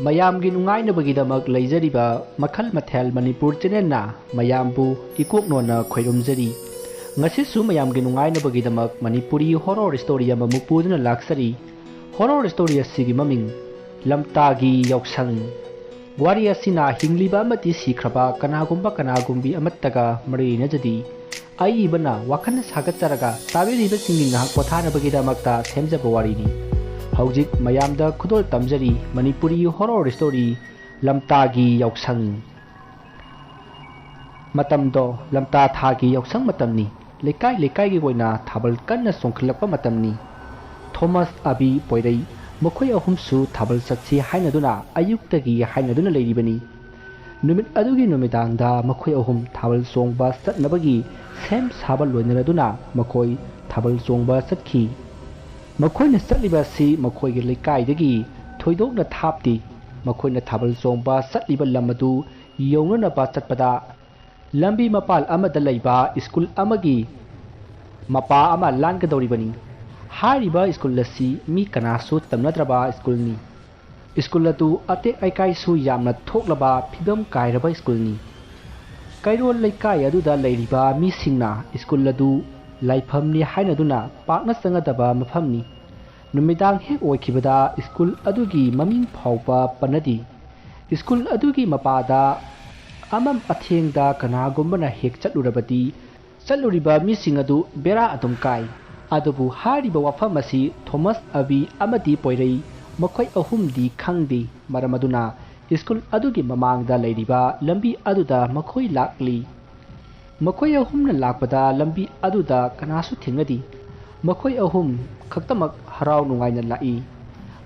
ꯃꯌꯥꯝꯒꯤ ꯅꯨꯡꯉꯥꯏꯅꯕꯒꯤꯗꯃꯛ ꯂꯩꯖꯔꯤꯕ ꯃꯈꯜ ꯃꯊꯦꯜ ꯃꯅꯤꯄꯨꯔ ꯆꯦꯅꯦꯜꯅ ꯃꯌꯥꯝꯕꯨ ꯏꯀꯣꯛꯅꯣꯟꯅ ꯈꯣꯏꯔꯨꯝꯖꯔꯤ ꯉꯁꯤꯁꯨ ꯃꯌꯥꯝꯒꯤ ꯅꯨꯡꯉꯥꯏꯅꯕꯒꯤꯗꯃꯛ ꯃꯅꯤꯄꯨꯔꯤ ꯍꯣꯔꯔ ꯁ꯭ꯇꯣꯔꯤ ꯑꯃꯃꯨꯛ ꯄꯨꯗꯨꯅ ꯂꯥꯛꯆꯔꯤ ꯍꯣꯔꯔ ꯁ꯭ꯇꯣꯔꯤ ꯑꯁꯤꯒꯤ ꯃꯃꯤꯡ ꯂꯝꯇꯥꯒꯤ ꯌꯥꯎꯁꯪ ꯋꯥꯔꯤ ꯑꯁꯤꯅ ꯍꯤꯡꯂꯤꯕ ꯑꯃꯗꯤ ꯁꯤꯈ꯭ꯔꯕ ꯀꯅꯥꯒꯨꯝꯕꯤ ꯑꯃꯠꯇꯒ ꯃꯔꯤ ꯂꯩꯅꯖꯗꯤ ꯑꯏꯕꯅ ꯋꯥꯈꯜ ꯁꯥꯒꯠꯆꯔꯒ ꯇꯥꯕꯤꯔꯤꯕꯁꯤꯡꯒꯤ ꯉꯥꯏꯍꯥꯛ ꯄꯣꯊꯥꯅꯕꯒꯤꯗꯃꯛꯇ ꯁꯦꯝꯖꯕ ꯋꯥꯔꯤꯅꯤ ꯍꯧꯖꯤꯛ ꯃꯌꯥꯝꯗ ꯈꯨꯗꯣꯜ ꯇꯝꯖꯔꯤ ꯃꯅꯤꯄꯨꯔꯤ ꯍꯣꯔꯔ ꯁ꯭ꯇꯣꯔꯤ ꯂꯝꯇꯥꯒꯤ ꯌꯥꯎꯁꯪ ꯃꯇꯝꯗꯣ ꯂꯝꯇꯥ ꯊꯥꯒꯤ ꯌꯥꯎꯁꯪ ꯃꯇꯝꯅꯤ ꯂꯩꯀꯥꯏꯒꯤ ꯑꯣꯏꯅ ꯊꯥꯕꯜ ꯀꯟꯅ ꯆꯣꯡꯈꯠꯂꯛꯄ ꯃꯇꯝꯅꯤ ꯊꯣꯃꯁ ꯑꯕꯤ ꯄꯣꯏꯔꯩ ꯃꯈꯣꯏ ꯑꯍꯨꯝꯁꯨ ꯊꯥꯕꯜ ꯆꯠꯁꯤ ꯍꯥꯏꯅꯗꯨꯅ ꯑꯌꯨꯛꯇꯒꯤ ꯍꯥꯏꯅꯗꯨꯅ ꯂꯩꯔꯤꯕꯅꯤ ꯅꯨꯃꯤꯠ ꯑꯗꯨꯒꯤ ꯅꯨꯃꯤꯗꯥꯡꯗ ꯃꯈꯣꯏ ꯑꯍꯨꯝ ꯊꯥꯕꯜ ꯆꯣꯡꯕ ꯆꯠꯅꯕꯒꯤ ꯁꯦꯝ ꯁꯥꯕ ꯂꯣꯏꯅꯔꯗꯨꯅ ꯃꯈꯣꯏ ꯊꯥꯕꯜ ꯆꯣꯡꯕ ꯆꯠꯈꯤ ꯃꯈꯣꯏꯅ ꯆꯠꯂꯤꯕ ꯑꯁꯤ ꯃꯈꯣꯏꯒꯤ ꯂꯩꯀꯥꯏꯗꯒꯤ ꯊꯣꯏꯗꯣꯛꯅ ꯊꯥꯞꯇꯦ ꯃꯈꯣꯏꯅ ꯊꯥꯕꯜ ꯆꯣꯡꯕ ꯆꯠꯂꯤꯕ ꯂꯝ ꯑꯗꯨ ꯌꯧꯅꯅꯕ ꯆꯠꯄꯗ ꯂꯝꯕꯤ ꯃꯄꯥꯜ ꯑꯃꯗ ꯂꯩꯕ ꯁ꯭ꯀꯨꯜ ꯑꯃꯒꯤ ꯃꯄꯥ ꯑꯃ ꯂꯥꯟꯒꯗꯧꯔꯤꯕꯅꯤ ꯍꯥꯏꯔꯤꯕ ꯁ꯭ꯀꯨꯜ ꯑꯁꯤ ꯃꯤ ꯀꯅꯥꯁꯨ ꯇꯝꯅꯗ꯭ꯔꯕ ꯁ꯭ꯀꯨꯜꯅꯤ ꯁ꯭ꯀꯨꯜ ꯑꯗꯨ ꯑꯇꯦꯛ ꯑꯀꯥꯏꯁꯨ ꯌꯥꯝꯅ ꯊꯣꯛꯂꯕ ꯐꯤꯕꯝ ꯀꯥꯏꯔꯕ ꯁ꯭ꯀꯨꯜꯅꯤ ꯀꯩꯔꯣꯜ ꯂꯩꯀꯥꯏ ꯑꯗꯨꯗ ꯂꯩꯔꯤꯕ ꯃꯤꯁꯤꯡꯅ ꯁ꯭ꯀꯨꯜ ꯑꯗꯨ ꯂꯥꯏꯐꯝꯅꯤ ꯍꯥꯏꯅꯗꯨꯅ ꯄꯥꯛꯅ ꯆꯪꯒꯗꯕ ꯃꯐꯝꯅꯤ ꯅꯨꯃꯤꯗꯥꯡ ꯍꯦꯛ ꯑꯣꯏꯈꯤꯕꯗ ꯁ꯭ꯀꯨꯜ ꯑꯗꯨꯒꯤ ꯃꯃꯤꯡ ꯐꯥꯎꯕ ꯄꯟꯅꯗꯦ ꯁ꯭ꯀꯨꯜ ꯑꯗꯨꯒꯤ ꯃꯄꯥꯗ ꯑꯃꯝ ꯑꯊꯦꯡꯗ ꯀꯅꯥꯒꯨꯝꯕꯅ ꯍꯦꯛ ꯆꯠꯂꯨꯔꯕꯗꯤ ꯆꯠꯂꯨꯔꯤꯕ ꯃꯤꯁꯤꯡ ꯑꯗꯨ ꯕꯦꯔꯥ ꯑꯗꯨꯝ ꯀꯥꯏ ꯑꯗꯨꯕꯨ ꯍꯥꯏꯔꯤꯕ ꯋꯥꯐꯝ ꯑꯁꯤ ꯊꯣꯃꯁ ꯑꯕꯤ ꯑꯃꯗꯤ ꯄꯣꯏꯔꯩ ꯃꯈꯣꯏ ꯑꯍꯨꯝꯗꯤ ꯈꯪꯗꯦ ꯃꯔꯝ ꯑꯗꯨꯅ ꯁ꯭ꯀꯨꯜ ꯑꯗꯨꯒꯤ ꯃꯃꯥꯡꯗ ꯂꯩꯔꯤꯕ ꯂꯝꯕꯤ ꯑꯗꯨꯗ ꯃꯈꯣꯏ ꯂꯥꯛꯂꯤ ꯃꯈꯣꯏ ꯑꯍꯨꯝꯅ ꯂꯥꯛꯄꯗ ꯂꯝꯕꯤ ꯑꯗꯨꯗ ꯀꯅꯥꯁꯨ ꯊꯦꯡꯅꯗꯦ ꯃꯈꯣꯏ ꯑꯍꯨꯝ ꯈꯛꯇꯃꯛ ꯍꯔꯥꯎ ꯅꯨꯡꯉꯥꯏꯅ ꯂꯥꯛꯏ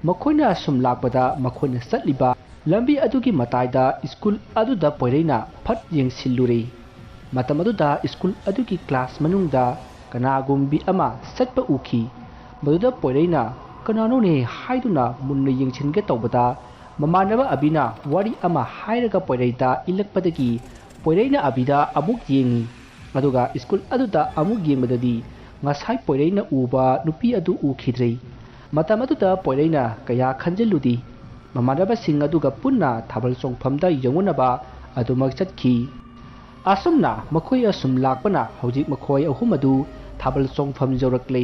ꯃꯈꯣꯏꯅ ꯑꯁꯨꯝ ꯂꯥꯛꯄꯗ ꯃꯈꯣꯏꯅ ꯆꯠꯂꯤꯕ ꯂꯝꯕꯤ ꯑꯗꯨꯒꯤ ꯃꯇꯥꯏꯗ ꯁ꯭ꯀꯨꯜ ꯑꯗꯨꯗ ꯄꯣꯏꯔꯩꯅ ꯐꯠ ꯌꯦꯡꯁꯤꯜꯂꯨꯔꯦ ꯃꯇꯝ ꯑꯗꯨꯗ ꯁ꯭ꯀꯨꯜ ꯑꯗꯨꯒꯤ ꯀ꯭ꯂꯥꯁ ꯃꯅꯨꯡꯗ ꯀꯅꯥꯒꯨꯝꯕꯤ ꯑꯃ ꯆꯠꯄ ꯎꯈꯤ ꯃꯗꯨꯗ ꯄꯣꯏꯔꯩꯅ ꯀꯅꯥꯅꯣꯅꯦ ꯍꯥꯏꯗꯨꯅ ꯃꯨꯟꯅ ꯌꯦꯡꯁꯤꯟꯒꯦ ꯇꯧꯕꯗ ꯃꯃꯥꯟꯅꯕ ꯑꯕꯤꯅ ꯋꯥꯔꯤ ꯑꯃ ꯍꯥꯏꯔꯒ ꯄꯣꯏꯔꯩꯗ ꯏꯜꯂꯛꯄꯗꯒꯤ ꯄꯣꯏꯔꯩꯅ ꯑꯕꯤꯗ ꯑꯃꯨꯛ ꯌꯦꯡꯉꯤ ꯑꯗꯨꯒ ꯁ꯭ꯀꯨꯜ ꯑꯗꯨꯗ ꯑꯃꯨꯛ ꯌꯦꯡꯕꯗꯗꯤ ꯉꯁꯥꯏ ꯄꯣꯏꯔꯩꯅ ꯎꯕ ꯅꯨꯄꯤ ꯑꯗꯨ ꯎꯈꯤꯗ꯭ꯔꯦ ꯃꯇꯝ ꯑꯗꯨꯗ ꯄꯣꯏꯔꯩꯅ ꯀꯌా ꯈꯟꯖꯤꯜꯂꯨꯗꯦ ꯃꯃꯥꯟꯅꯕꯁꯤꯡ ꯑꯗꯨꯒ ꯄꯨꯟꯅ ꯊꯥꯕꯜ ꯆꯣꯡꯐꯝꯗ ꯌꯧꯅꯅꯕ ꯑꯗꯨꯃꯛ ꯆꯠꯈꯤ ꯑꯁꯨꯝꯅ ꯃꯈꯣꯏ ꯑꯁꯨꯝ ꯂꯥꯛꯄꯅ ꯍꯧꯖꯤꯛ ꯃꯈꯣꯏ ꯑꯍꯨꯝ ꯑꯗꯨ ꯊꯥꯕꯜ ꯆꯣꯡꯐꯝ ꯌꯧꯔꯛꯂꯦ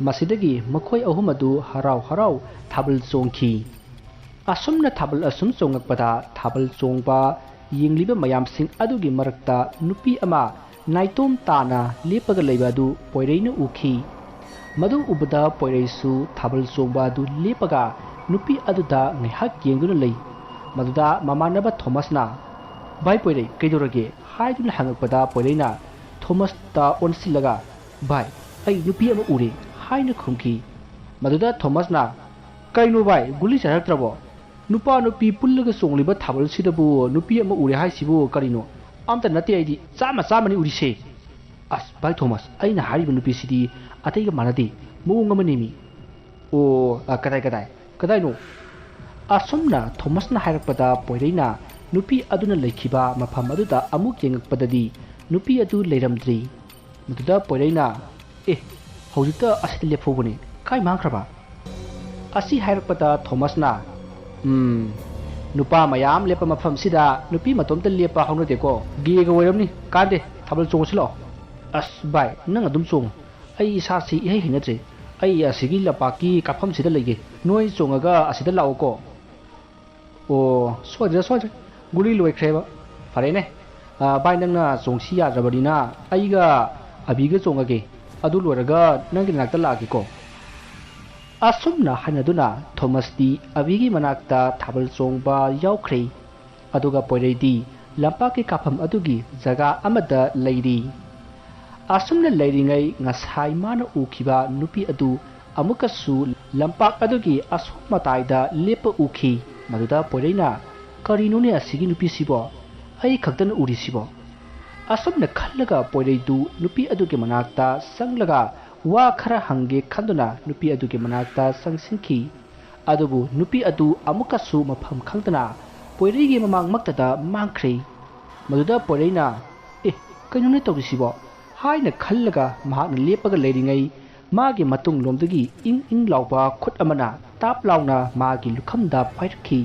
ꯃꯁꯤꯗꯒꯤ ꯃꯈꯣꯏ ꯑꯍꯨꯝ ꯑꯗꯨ ꯍꯔꯥꯎ ꯊꯥꯕꯜ ꯆꯣꯡꯈꯤ ꯑꯁꯨꯝꯅ ꯊꯥꯕꯜ ꯑꯁꯨꯝ ꯆꯣꯡꯉꯛꯄꯗ ꯊꯥꯕꯜ ꯆꯣꯡꯕ ꯌꯦꯡꯂꯤꯕ ꯃꯌꯥꯝꯁꯤꯡ ꯑꯗꯨꯒꯤ ꯃꯔꯛꯇ ꯅꯨꯄꯤ ꯑꯃ ꯅꯥꯏꯇꯣꯝ ꯇꯥꯅ ꯂꯦꯞꯄꯒ ꯂꯩꯕ ꯑꯗꯨ ꯄꯣꯏꯔꯩꯅ ꯎꯈꯤ ꯃꯗꯨ ꯎꯕꯗ ꯄꯣꯏꯔꯩꯁꯨ ꯊꯥꯕꯜ ꯆꯣꯡꯕ ꯑꯗꯨ ꯂꯦꯞꯄꯒ ꯅꯨꯄꯤ ꯑꯗꯨꯗ ꯉꯥꯏꯍꯥꯛ ꯌꯦꯡꯗꯨꯅ ꯂꯩ ꯃꯗꯨꯗ ꯃꯃꯥꯟꯅꯕ ꯊꯣꯃꯁꯅ ꯚꯥꯏ ꯄꯣꯏꯔꯩ ꯀꯩꯗꯧꯔꯒꯦ ꯍꯥꯏꯗꯨꯅ ꯍꯪꯉꯛꯄꯗ ꯄꯣꯏꯔꯩꯅ ꯊꯣꯃꯁꯇ ꯑꯣꯟꯁꯤꯜꯂꯒ ꯚꯥꯏ ꯑꯩ ꯅꯨꯄꯤ ꯑꯃ ꯎꯔꯦ ꯍꯥꯏꯅ ꯈꯨꯝꯈꯤ ꯃꯗꯨꯗ ꯊꯣꯃꯁꯅ ꯀꯩꯅꯣ ꯚꯥꯏ ꯒꯨꯂꯤ ꯆꯥꯔꯛꯇ꯭ꯔꯕꯣ नुपा नुपी पुल्लग सोंगलिबा थाबलसिदबु नुपी अमा उरे हाइसिबु करिनो अमता नते आइदि चामा उरिसे अस भाई थोमस अइना हारिबा नुपीसिदि अतैगा मानदे मौंग अमनेमि ओ कदाई नो असुमना थोमसना हाइरकपदा पोइरैना नुपी अदुना लैखिबा मफम अदुदा अमुक येंगकपददि नुपी अदु लैरमद्रि मदुदा पोइरैना ए हौजिकता असिदा लेफौबने काई मांख्रबा असि हाइरकपदा थोमसना नुपा मयाम लेपा मफम सिदा नुपी मतोमता लेपा हौनदेको गेगा वरमनि कादे थाबल चोंगसिलो अस बाय नंग अदुम चोंग अई इसासी इहै हिनत्रे अई असिगी लपाकी काफम सिदा लैगे नोय चोंगगा असिदा लाओको ओ सोजरे गुली लोइख्रेबा फरेने बाय नंगना चोंगसी याजबदिना अईगा अबिगा चोंगगे अदु लोरगा नंगी नाक्ता लागिको असुमना हाइनदुना थोमसदी अबिगी मनाक्ता थाबल चोंगबा याउख्रे अदुगा पोइरैदी लंपाके काफम अदुगी जगा अमदा लैरी असुमना लैरिङै ngасai माना उखिबा नुपी अदु अमुकसु लंपाक अदुगी असुम मताइदा लेप उखि मदुदा पोइरैना करिनुने असिगी नुपी सिबो अई खक्तन उरिसिबो असुमना खल्लगा पोइरैदु नुपी अदुगी मनाक्ता संगलगा वा खरा हंगे खंदुना नुपी अदुगे मनाक्ता संसिंखी अदुबु नुपी अदु अमुकसु मफम खंदना पोइरैगे ममांग मक्तदा मांख्रे मदुदा पोइरैना ए कइनुने तौरिसिबो हाइना खल्लगा महाकना लेपगा लैरिङै मागे मतुंग लोमदगी इंग लाउबा खुट अमना ताप लाउना मागे लुखमदा पाइरखी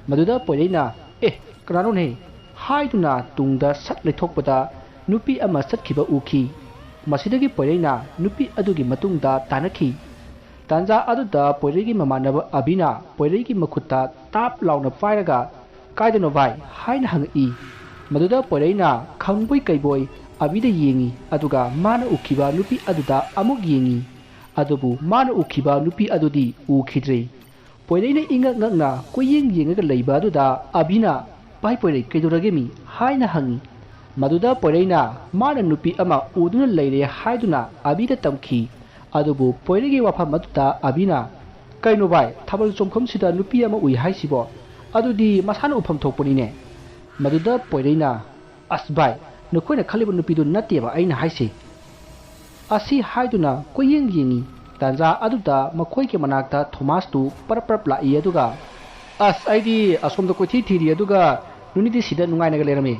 मदुदा पोइरेना ए कनानोने हाइदुना तुंगदा सट लेथोकपदा नुपी अमा सटखिबा उखी मसिदगी पोइरेना नुपी अदुगी मतुंगदा तानखी तांजा अदुदा पोइरेगी ममानबा अबिना पोइरेगी मखुत्ता ताप लाउना पाइरगा कायदनो भाई हाइन हंगी मदुदा पोइरेना खंगबोई कैबोई अबिदा येंगी अदुगा माना उखिबा नुपी अदुदा अमुक येंगी अदुबु माना उखिबा नुपी अदुदी उखिद्रे पोइरेना इंगा ngakna कोयेंग येंगा लैबा अदुदा अबिना भाई पोइरे कैदुरगेमी हाइन हंगी मदुदा पोइरेना माना नुपी अमा उदुना लैरे हाइदुना अबिदा तमखी अदुबु पोइरेगी वाफा मदुदा अबिना कैनो भाई थाबल चोमखमसिदा नुपी अमा उइ हाइसिबो अदुदी मसाना उफम थोकपनिने मदुदा पोइरेना अस भाई नखोइना खलिबा नुपीदु नतेबा आइना हाइसे असी हाइदुना कोयेंग येंगी तांजा अदुदा मखोइके मनाक्ता थोमास तु परपरप लाइ अदुगा अस आइदी असोमदा कोइथि थिरि अदुगा नुनिदि सिदा नुंगाइनागा लेरमे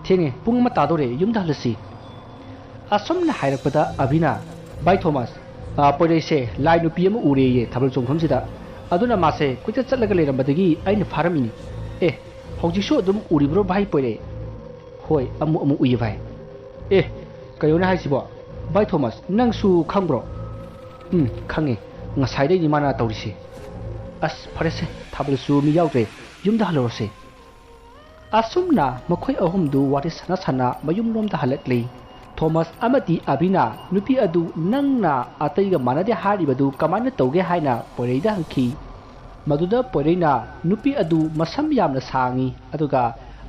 थेंगे पुंग मा तादोरे युमदा हलसी असोमना हाइरकपदा अभिना बाय थोमास पोइरेसे लाइ नुपी अमा उरेये थाबल चोंखमसिदा अदुना मासे कोइता चटलगा लेरमबदगी आइना फारमिनी ए हौजिसु अदुम उरिब्रो भाई पोइरे होय अमु उइ भाई ए कयोना हाइसिबो भाई थोमास नंगसु खंब्रो खंगे ngसाइदै माना तौरिसे अस फरेसे थाबलसु मि याउद्रे युमदा हलरसे असुमना मखोय अहुमदु वारि सना सना मयुम लोमदा हलक्ले थोमस अमति अबिना नुपी अदु नंगना अतैगा मानदे हारिबदु कमाना तौगे हाइना पोइरेदा हंखी मदुदा पोइरेना नुपी अदु मसम यामना सांगी अदुगा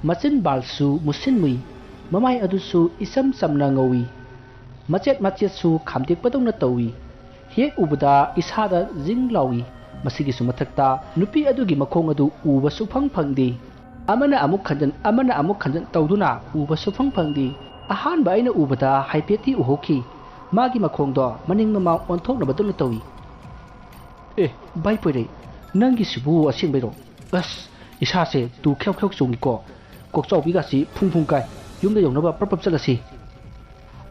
मचिन बालसु मुसिनमुई ममाय अदुसु इसम समना ngौई मचेत मचेतसु खामतेकपदौना तौई हेक उबदा इसादा जिंग लावी मसिगिसु मथक्ता नुपी अदुगी मखोंग अदु उबसु फंगफंगदी अमना अमुक खंजन तौदुना उबसु फंगफंगदी अहान बाइना उबदा हाइपेती उहोकी मागी मखोंगदो मनिंग ममा ओंथोकनबदुना तौई ए बाई पोइरे नंगी सिबु असिंबेरो बस इसासे तु ख्याव ख्याव चोंगिको कोकचौबिगासी फुंफुं काय युमदा यौनबा प्रपप चलसी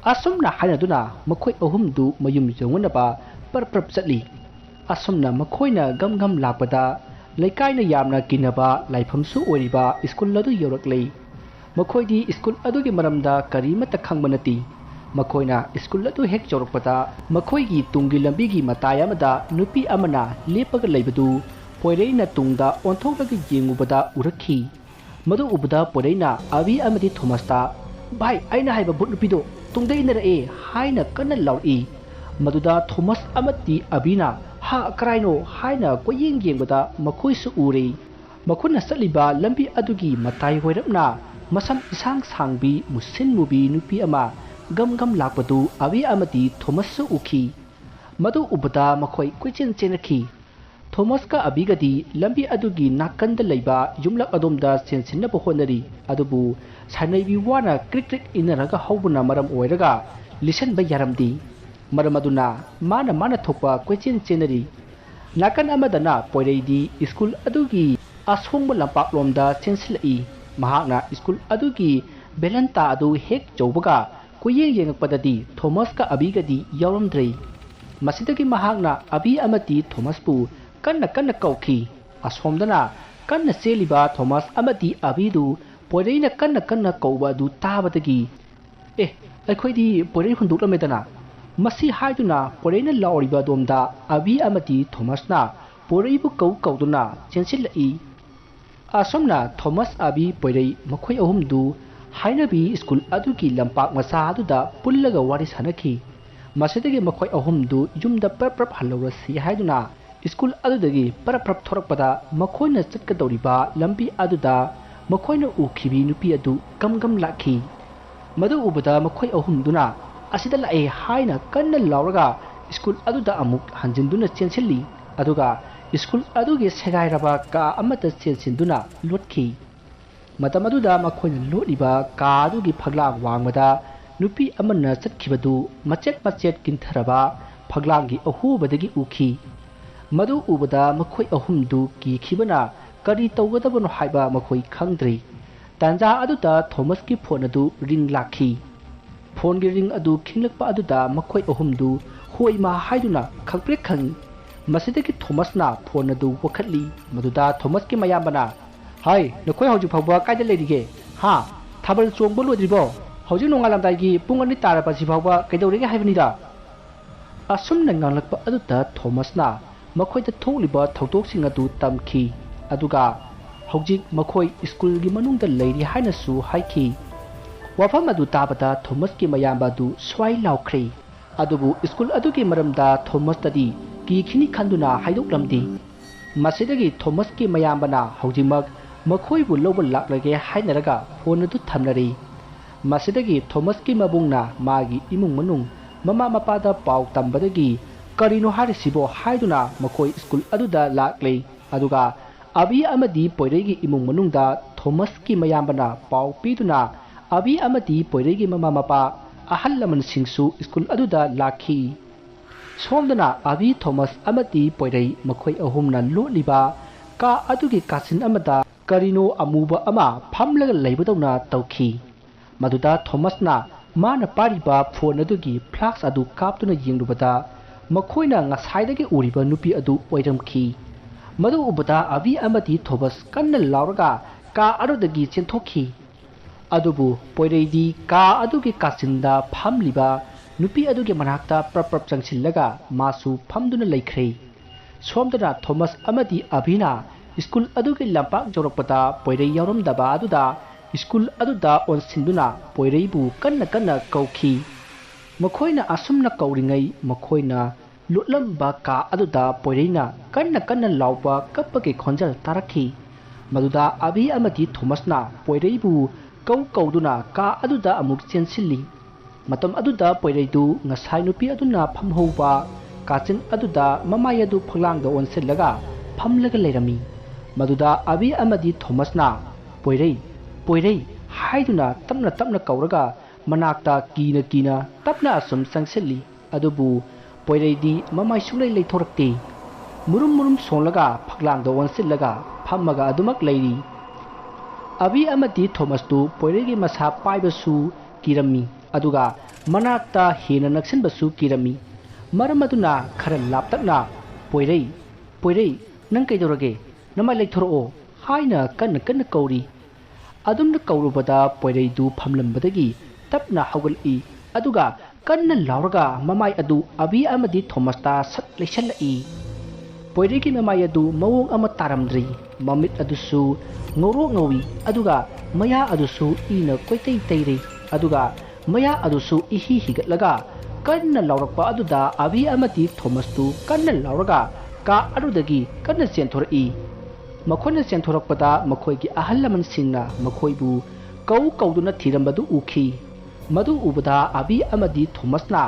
असमना हाइनादुना मखोय अहुमदु मयुम जौनबा परप्रप चली असमना मखोयना गम गम लापदा लैकायना यामना किनबा लाइफमसु ओरिबा स्कूल अदु यौरक्लै मखोयदी स्कूल अदुगी मरमदा करीमता खंगबनती मखोयना स्कूल अदु हेक चौरकपदा मखोयगी तुंगी लंबीगी मताय अमदा नुपी अमना लेपगा लैबदु पोइरेना तुंगदा ओंथोकलगी येंगुबदा उरखी मदु उबदा पोइरेना अबी अमदी थोमसता भाई आइना हाइबा बुट नुपीदो तुंगदा इनरए हाइना कन्ना लाउई मदुदा थोमस अमती अबीना हा कराइनो हाइना कोयेंग येंगबदा मखोइसु उरे मखुना सलिबा लंबी अदुगी मताय होइरपना मसम इसांग सांगबी मुसिन मुबी नुपी अमा गम गम लापदु अबी अमती थोमसु उखी मदु उबदा मखोइ कोइचेन चेनखी थोमस का अबीगदी लंबी अदुगी नाकंद लैबा युमलक अदोमदा सेंसिनबो होनरी अदुबु सानैबी वाना क्रिक क्रिक इनरगा हौबना मरम ओइरगा लिसन बा यारमदी मरम अदुना माना थोपा कोइचेन चेनरी नाकन अमदना पोइरेदी स्कूल अदुगी असोंग लंपाक लोमदा चेंसिलई महाकना स्कूल अदुगी बेलंता अदु हेक चौबगा कोयेंग येंगपददी थोमस का अबीगदी यावरमद्रे मसिदगी महाकना अबी अमती थोमसपु कन्ना कौखी असोमदना कन्ना सेलिबा थोमस अमती अबीदु पोइरेना कन्ना कौबा दु ताबदगी ए अखोइदी पोइरे हुंदुकलमेदना मसी हाइदुना पोइरेना लाउरिबा दोमदा अबी अमती थोमसना पोइरेबु कौदुना चेंसिलई असोमना थोमस अबी पोइरे मखोय अहुमदु हाइनबी स्कूल अदुगी लंपाक मसा अदुदा पुल्लगा वारि सानखी मसिदगी मखोय अहुमदु युमदा परप्रप हलौरसी हाइदुना स्कूल अदुदगी परप्रप थोरकपदा मखोयना चटकदौरिबा लंबी अदुदा मखोयना उखिबी नुपी अदु गम लाखी मदु उबदा मखोय अहुमदुना असिदा लाए हाइना कन्ना लाउरगा स्कूल अदुदा अमुक हंजिंदुना चेंसिली अदुगा स्कूल अदुगे सेगाइरबा का अमता चेंसिंदुना लोटखी मतम अदुदा मखोयना लोटिबा का अदुगी फगलांग वांगबदा नुपी अमना चटखिबदु मचेत किंथरबा फगलांगी अहुबदगी उखी मदु उबदा मखोय अहुमदु किखिबना करी तौगदबनो हाइबा मखोय खंद्रे तांजा अदुदा थोमस की फोन अदु रिंग लाखी फोन की रिंग अदु खिंगलकपा अदुदा मखोय अहुमदु होइमा हाइदुना खंप्रेक खंग मसिदगी थोमसना फोन अदु वखटली मदुदा थोमस की मयाबना हाय नखोई हौजिक फावबा कायदा लेरिगे हा थाबल चोंगबो लोद्रिबो हौजिक नोंगालामदाइगी पुंग अनि ताराबासि फावबा कैदौरिगे हाइबनिदा असुमना nganglakpa aduta Thomasna makhoi tholiba thautoksing adu tamki aduga hojik makhoi school gi manungda leiri haina su haiki wafam adu tabata Thomas ki mayamba du swai laukhri adubu school adu ki maramda Thomas tadi ki khini khanduna haidok lamdi masidagi Thomas ki mayambana hojimak makhoi bu loba laklage hainaraga phone adu thamnari masidagi Thomas ki mabungna magi imung manung mama mapada pau tambadagi karino harisibo haiduna makoi school aduda lakle aduga abi amadi poiregi imung manungda Thomas ki mayambana pau piduna abi amadi poiregi mama mapa ahal laman singsu school aduda lakhi somdana abi Thomas amadi poirei makoi ahumna loliba ka adugi kasin amada karino amuba ama phamlaga leibadona tawki maduda Thomas na mana pariba phone adugi flash adu kaptuna yingrubada makhoina ngasaidagi uriba nupi adu oiramki madu ubada abi amadi Thomas kanna lauraga ka adudagi chenthokhi adubu poireidi ka adugi kasinda phamliba nupi adugi manakta prap changsillaga masu phamduna leikhre somdana Thomas amadi abina school adugi lampak jorokpata poirei yaurumdaba aduda school aduda on sinduna poireibu kanna kauki makhoina asumna kauringai makhoina lutlamba ka aduda poireina kanna laupa kapake khonjal tarakhi maduda abi amadi Thomasna poireibu kauduna ka aduda amuk chensilli matam aduda poireidu ngasai nupi aduna phamhouba kachin aduda mamai adu phalangda onsillaga phamlaga leirami maduda abi amadi Thomasna poirei haiduna tapna kauraga manakta kina tapna asum sangsilli adubu poireidi mamai sulai leithorakte murum sonlaga phaklangda onsillaga phammaga adumak leiri abi amadi Thomas tu poiregi masa paibasu kirami aduga manakta hena naksinbasu kirami maramaduna khara laptakna poirei nang kaidorage namai leithoro haina kanna kauri adumna kaurubada poireidu phamlambadagi tapna haugali aduga kanna lauraga mamai adu abi amadi Thomas ta sat leisallai poiregi mamai adu mawong ama taramdri mamit adusu ngoro ngawi aduga maya adusu ina koitei teire aduga maya adusu ihi higatlaga kanna laurakpa aduda abi amadi Thomas tu kanna lauraga ka adudagi kanna chenthori makhoina chenthorokpada makhoigi ahal laman singna makhoibu kauduna thirambadu ukhi madu ubada abi amadi Thomasna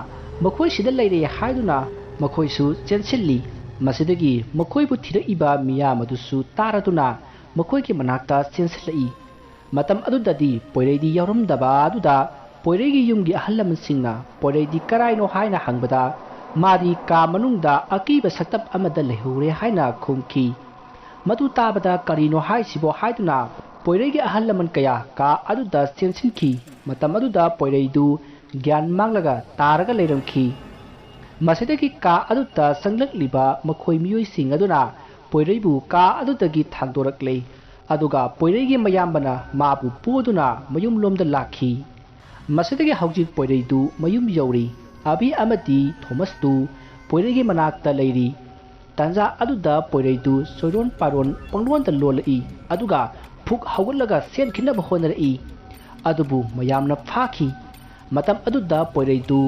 makhoi sida leire haiduna makhoisu chensilli masidagi makhoibu thiraiba miya madusu taraduna makhoigi manakta chensilai matam adudadi poireidi yaurumdaba aduda poiregi yumgi ahal laman singna poireidi karaino haina hangbada madi ka manungda akiba saktap amada lehure haina khumki madu tabada karino haisibo haiduna poiregi ahal laman kaya ka aduda chensinki matam aduda poireidu gyan manglaga taraga leiramki masidagi ka aduda sanglakliba makhoi miyoi sing aduna poireibu ka adudagi thangdorakle aduga poiregi mayambana mabu poduna mayum lomda lakhi masidagi haujik poireidu mayum yauri abi amadi Thomas tu poiregi manakta leiri tanja aduda poireidu soiron paron panglon da lolai aduga phuk hawlaga sen khina bahonari adubu mayamna phaki matam aduda poireidu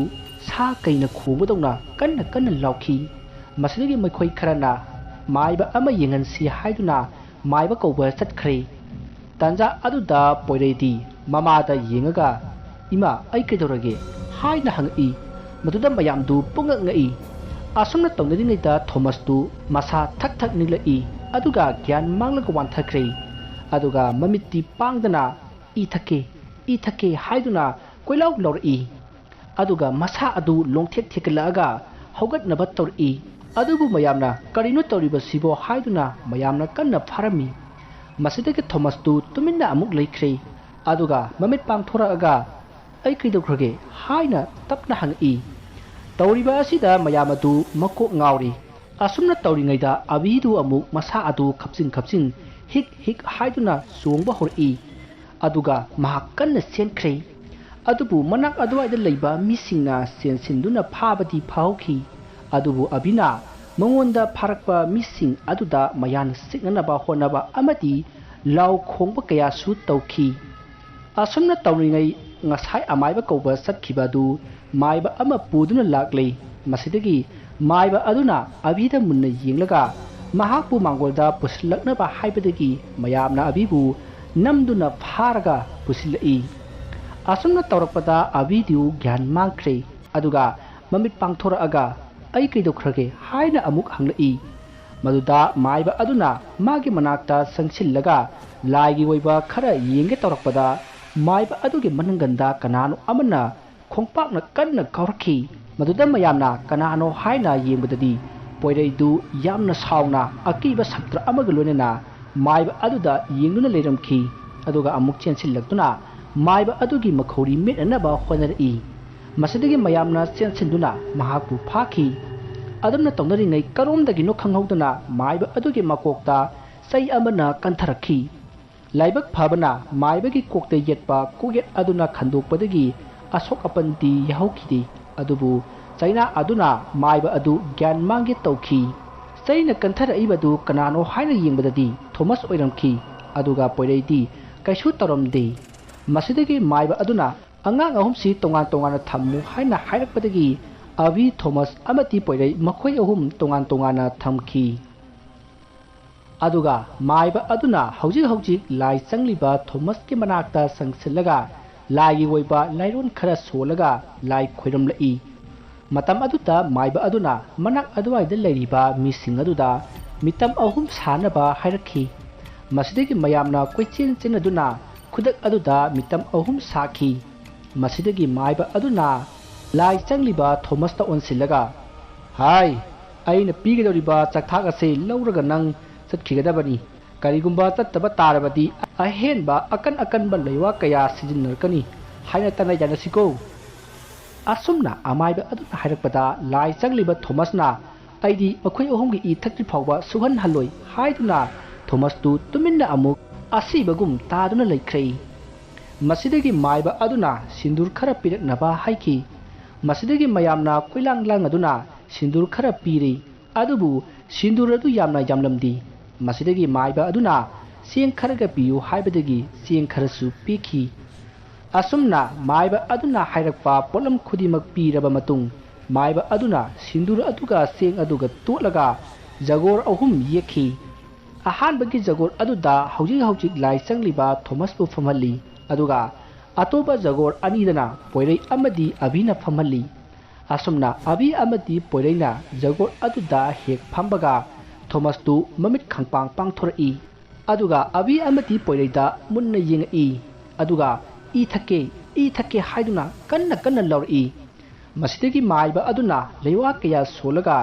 sa kaina khubudona kanna lauki masidagi makhoi kharana maiba ama yengan si haiduna maiba kouba satkhre tanja aduda poireidi mamada yengaga ima ai kedorage haina hangi maduda mayamdu punga ngai asumna tongdingaida Thomas tu masa thak niglai aduga gyan manglaga wanthakre aduga mamiti pangdana i thake haiduna koilau lori aduga masa adu longthek thekalaga haugat nabat tori adubu mayamna karino toriba sibo haiduna mayamna kanna pharami masidagi Thomas tu tuminna amuk leikhre aduga mamit pangthoraga ai kaidokhrage haina tapna hangi tawriba asida mayamadu makok ngauri asumna tawringaida abidu amuk masa adu khapsin हिक हिक हाइदुना चोंबा होरई अदुगा महाक कन्ना सेनख्रे अदुबु मनाक अदुवाइदा लैबा मिसिंगना सेनसिनदुना फाबदी फाहौखी अदुबु अबिना मंगोंदा फारकपा missing अदुदा मयान सिकननबा होनबा अमदी लाउ खोंबा कयासु तौखी असुमना तौरिङै ngasai amaiba kauba satkiba du maiba ama puduna laklei masidagi maiba aduna abida munna yinglaga mahakpu mangolda puslakna ba haibadagi mayamna abibu namduna pharaga pusilai asumna tawrakpada abidiu gyan mangkhre aduga mamit pangthora aga ai kaidokhrage haina amuk hanglai maduda maiba aduna magi manakta sangsillaga laigi oiba khara yenge tawrakpada maiba adugi mananganda kanano amana khongpakna kanna kaurki maduda mayamna kanano haina yengbadadi poirei du yamna sauna akiba saktra amaga lonena maiba aduda yengduna leiramki aduga amuk chensillaktuna maiba adugi makhori metnaba honari masidagi mayamna chensinduna mahaku phaki adamna tongnari ngai karomdagi no khanghauduna maiba adugi makokta sai amana kantharakhi laibak phabana maibagi kokte yetpa kuget aduna khandokpadagi asok apanti yahokhidi adubu chaina aduna maiba adu gyan mangge tawki chaina kanthara ibadu kanano haina yengbadadi thomas oiramki aduga poireidi kaisu taramde masidagi maiba aduna angang ahum si tongan tongana thammu haina hairakpadagi abi thomas amati poirei makhoi ahum tongan tongana thamki aduga maiba aduna hauji lai changliba thomas ki manakta sangsillaga lai gi woiba lairon khara solaga lai khoiram lai matam aduta maiba aduna manak aduai da leiriba mising aduda mitam ahum sanaba hairakhi masidagi mayamna koichin chin aduna khudak aduda mitam ahum sakhi masidagi maiba aduna lai changliba thomas ta onsillaga hai aina pigidoriba chakthak ase lauraga nang satkigadabani karigumba tattaba tarabadi ahenba akan leiwa kaya sijinarkani haina tanai janasiko asumna amaiba aduna hairakpada lai changliba thomas na aidi makhoi ohumgi I thakti phawba suhan haloi haiduna thomas tu tuminna amuk asibagum taduna leikrei masidagi maiba aduna sindur khara piraknaba haiki masidagi mayamna koilang lang aduna sindur khara piri adubu sindur adu yamna jamlamdi masidagi maiba aduna sieng kharaga piyu haibadagi sieng kharasu piki asumna maiba aduna hairakpa polam khudimak piraba matung maiba aduna sindur aduga sieng aduga tolaga jagor ahum yekhi ahanbagi jagor aduda hauji lai changliba thomas bu famhalli aduga atoba jagor anidana poirei amadi abina famhalli asumna abi amadi poireina jagor aduda hek phambaga thomas tu mamit khangpang pangthori aduga abi amati poireida munna yengai aduga I thake haiduna kanna lori masidagi maiba aduna leiwa kaya solaga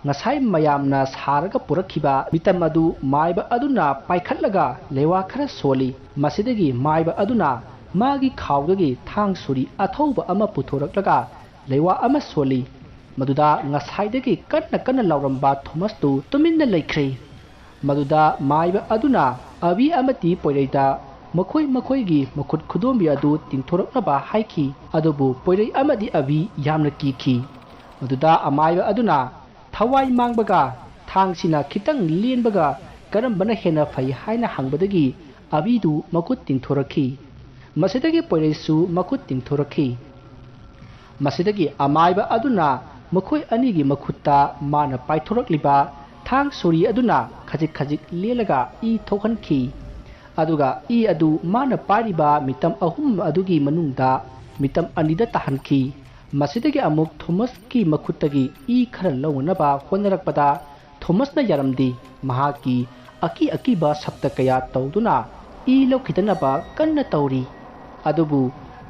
ngasai mayamna saraga purakhiba mitamadu maiba aduna paikhatlaga leiwa khara soli masidagi maiba aduna magi khawdagi thang suri athauba ama puthoraklaga leiwa ama soli maduda ngasaidagi kanna lauramba thomas tu tuminna leikhre maduda maiba aduna abi amati poireida makhoi gi makhut khudombi adu tingthoraknaba haiki adubu poirei amadi abi yamna kiki maduda amaiba aduna thawai mangbaga thangsina khitang lienbaga karambana hena phai haina hangbadagi abidu makut tingthorakhi masidagi poirei su makut tingthorakhi masidagi amaiba aduna makhoi anigi makhutta mana paithorakliba thang suri aduna khajik lelaga I thokhanki aduga I adu mana pariba mitam ahum adugi manungda mitam anida tahanki masidagi amuk thomas ki makhuttagi I khara lawnaba honarakpada thomas na yaramdi mahaki aki ba sabta kaya tawduna I lokhitanaba kanna tawri adubu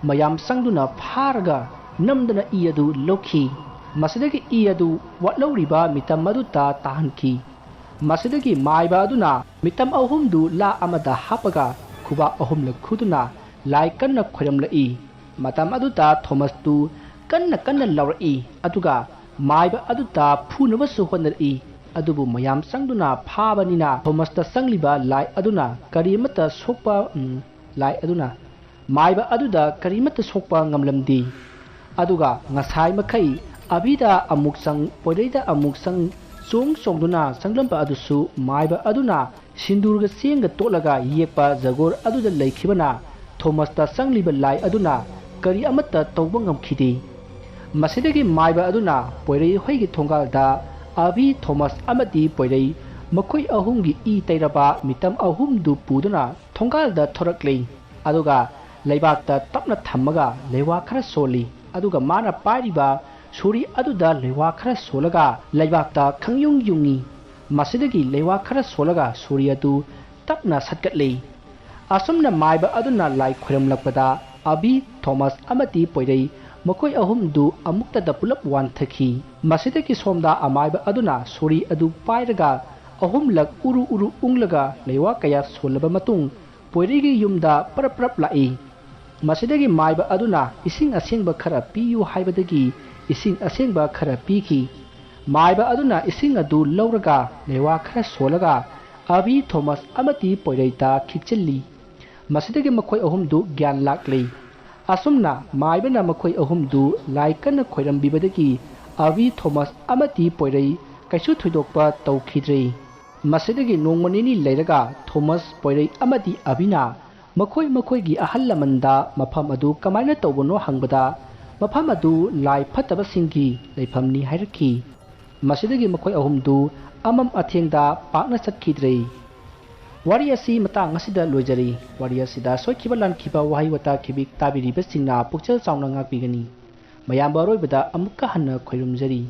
mayam sangduna pharaga namdana I adu lokhi masidagi I adu watlawriba mitam maduta tahanki masidagi maiba aduna mitam ahum du la amada hapaga khuba ahum la khuduna lai kanna khoramla I matam aduta thomas tu kanna lawra I aduga maiba aduta phunaba su honar I ꯑꯗꯨꯕꯨ ꯃꯌꯥꯝ ꯆꯪꯗꯨꯅ ꯐꯥꯕꯅꯤꯅ ꯊꯣꯃꯁꯇ ꯆꯪꯂꯤꯕ ꯂꯥꯏ ꯑꯗꯨꯅ ꯀꯔꯤꯃꯠꯇ ꯁꯣꯛꯄ ꯂꯥꯏ ꯑꯗꯨꯅ ꯃꯥꯏꯕ ꯑꯗꯨꯗ ꯀꯔꯤꯃꯠꯇ ꯁꯣꯛꯄ ꯉꯝꯂꯝꯗꯦ ꯑꯗꯨꯒ ꯉꯁꯥꯏ ꯃꯈꯩ ꯑꯕꯤꯗ ꯑꯃꯨꯛ ꯄꯣꯏꯔꯩꯗ ꯑꯃꯨꯛ ꯆꯣꯡꯗꯨꯅ ꯆꯪꯂꯝꯕ ꯑꯗꯨꯁꯨ ꯃꯥꯏꯕ ꯑꯗꯨꯅ ꯁꯤꯟꯗꯨꯔꯒ ꯆꯦꯡꯒ ꯇꯣꯠꯂꯒ ꯌꯦꯛꯄ ꯖꯒꯣꯔ ꯑꯗꯨꯗ ꯂꯩꯈꯤꯕꯅ ꯊꯣꯃꯁꯇ ꯆꯪꯂꯤꯕ ꯂꯥꯏ ꯑꯗꯨꯅ ꯀꯔꯤ ꯑꯃꯠꯇ ꯇꯧꯕ ꯉꯝꯈꯤꯗꯦ ꯃꯁꯤꯗꯒꯤ ꯃꯥꯏꯕ ꯑꯗꯨꯅ ꯄꯣꯏꯔꯩ ꯍꯣꯏꯒꯤ ꯊꯣꯡꯒꯥꯜꯗ ꯑꯕꯤ ꯊꯣꯃꯁ ꯑꯃꯗꯤ ꯄꯣꯏꯔꯩ ꯃꯈꯣꯏ ꯑꯍꯨꯝꯒꯤ ꯏ ꯇꯩꯔꯕ ꯃꯤꯇꯝ ꯑꯍꯨꯝꯗꯨ ꯄꯨꯗꯨꯅ ꯊꯣꯡꯒꯥꯜꯗ ꯊꯣꯔꯛꯂꯤ ꯑꯗꯨꯒ ꯂꯩꯕꯥꯛꯇ ꯇꯞꯅ ꯊꯝꯃꯒ ꯂꯩꯋꯥ ꯈꯔ ꯁꯣꯜꯂꯤ ꯑꯗꯨꯒ ꯃꯥꯅ ꯄꯥꯏꯔꯤꯕ ꯁꯣꯔꯤ ꯑꯗꯨꯗ ꯂꯩꯋꯥ ꯈꯔ ꯁꯣꯜꯂꯒ ꯂꯩꯕꯥꯛꯇ ꯈꯪꯌꯨꯡ ꯌꯨꯡꯉꯤ ꯃꯁꯤꯗꯒꯤ ꯂꯩꯋꯥꯈꯔ ꯁꯣꯜꯂꯒ ꯁꯣꯔꯤ ꯑꯗꯨ ꯇꯞꯅ ꯁꯠꯀꯠꯂꯤ ꯑꯁꯨꯝꯅ ꯃꯥꯏꯕ ꯑꯗꯨꯅ ꯂꯥꯏ ꯈꯣꯏꯔꯝꯂꯛꯄꯗ ꯑꯕꯤ ꯊꯣꯃꯁ ꯑꯃꯗꯤ ꯄꯣꯏꯔꯩ ꯃꯈꯣꯏ ꯑꯍꯨꯝꯗꯨ ꯑꯃꯨꯛꯇꯗ ꯄꯨꯂꯞ ꯋꯥꯟꯊꯈꯤ ꯃꯁꯤꯗꯒꯤ ꯁꯣꯝꯗ ꯑꯃꯥꯏꯕ ꯑꯗꯨꯅ ꯁꯣꯔꯤ ꯑꯗꯨ ꯄꯥꯏꯔꯒ ꯑꯍꯨꯝꯂꯛ ꯎꯔꯨ ꯎꯔꯨ ꯎꯪꯂꯒ ꯂꯩꯋꯥ ꯀꯌꯥ ꯁꯣꯜꯂꯕ ꯃꯇꯨꯡ ꯄꯣꯏꯔꯩꯒꯤ ꯌꯨꯝꯗ ꯄꯔꯞ ꯄꯔꯞ ꯂꯥꯛꯏ ꯃꯁꯤꯗꯒꯤ ꯃꯥꯏꯕ ꯑꯗꯨꯅ ꯏꯁꯤꯡ ꯑꯁꯦꯡꯕ ꯈꯔ ꯄꯤꯌꯨ ꯍꯥꯏꯕꯗꯒꯤ ꯏꯁꯤꯡ ꯑꯁꯦꯡꯕ ꯈꯔ ꯄꯤꯈꯤ ꯃꯥꯏꯕ ꯑꯗꯨꯅ ꯏꯁꯤꯡ ꯑꯗꯨ ꯂꯧꯔꯒ ꯂꯩꯋꯥ ꯈꯔ ꯁꯣꯜꯂꯒ ꯑꯕꯤ ꯊꯣꯃꯁ ꯑꯃꯗꯤ ꯄꯣꯏꯔꯩꯗ ꯈꯤꯛꯆꯤꯜꯂꯤ ꯃꯁꯤꯗꯒꯤ ꯃꯈꯣꯏ ꯑꯍꯨꯝꯗꯨ ꯒ꯭ꯌꯥꯟ ꯂꯥꯛꯂꯤ ꯑꯁꯨꯝꯅ ꯃꯥꯏꯕꯅ ꯃꯈꯣꯏ ꯑꯍꯨꯝꯗꯨ ꯂꯥꯏ ꯀꯟꯅ ꯈꯣꯏꯔꯝꯕꯤꯕꯗꯒꯤ ꯑꯕꯤ ꯊꯣꯃꯁ ꯑꯃꯗꯤ ꯄꯣꯏꯔꯩ ꯀꯩꯁꯨ ꯊꯣꯏꯗꯣꯛꯄ ꯇꯧꯈꯤꯗ꯭ꯔꯦ ꯃꯁꯤꯗꯒꯤ ꯅꯣꯡꯃ ꯅꯤꯅꯤ ꯂꯩꯔꯒ ꯊꯣꯃꯁ ꯄꯣꯏꯔꯩ ꯑꯃꯗꯤ ꯑꯕꯤꯅ ꯃꯈꯣꯏꯒꯤ ꯑꯍꯜ ꯂꯃꯟꯗ ꯃꯐꯝ ꯑꯗꯨ ꯀꯃꯥꯏꯅ ꯇꯧꯕꯅꯣ ꯍꯪꯕꯗ ꯃꯐꯝ ꯑꯗꯨ ꯂꯥꯏ ꯐꯠꯇꯕꯁꯤꯡꯒꯤ ꯂꯩꯐꯝꯅꯤ ꯍꯥꯏꯔꯛꯈꯤ ꯃꯁꯤꯗꯒꯤ ꯃꯈꯣꯏ ꯑꯍꯨꯝꯗꯨ ꯑꯃꯝ ꯑꯊꯦꯡꯗ ꯄꯥꯛꯅ ꯆꯠꯈꯤꯗ꯭ꯔꯦ ꯋꯥꯔꯤ ꯑꯁꯤ ꯃꯇꯥꯡ ꯑꯁꯤꯗ ꯂꯣꯏꯖꯔꯤ ꯋꯥꯔꯤ ꯑꯁꯤꯗ ꯁꯣꯏꯈꯤꯕ ꯂꯥꯟꯈꯤꯕ ꯋꯥꯍꯩ ꯋꯥꯇꯥ ꯇꯥꯕꯤꯔꯤꯕꯁꯤꯡꯅ ꯄꯨꯛꯆꯦꯜ ꯆꯥꯎꯅ ꯉꯥꯛꯄꯤꯒꯅꯤ ꯃꯌꯥꯝꯕ ꯑꯔꯣꯏꯕꯗ ꯑꯃꯨꯛꯀ ꯍꯟꯅ ꯈꯣꯏꯔꯨꯝꯖꯔꯤ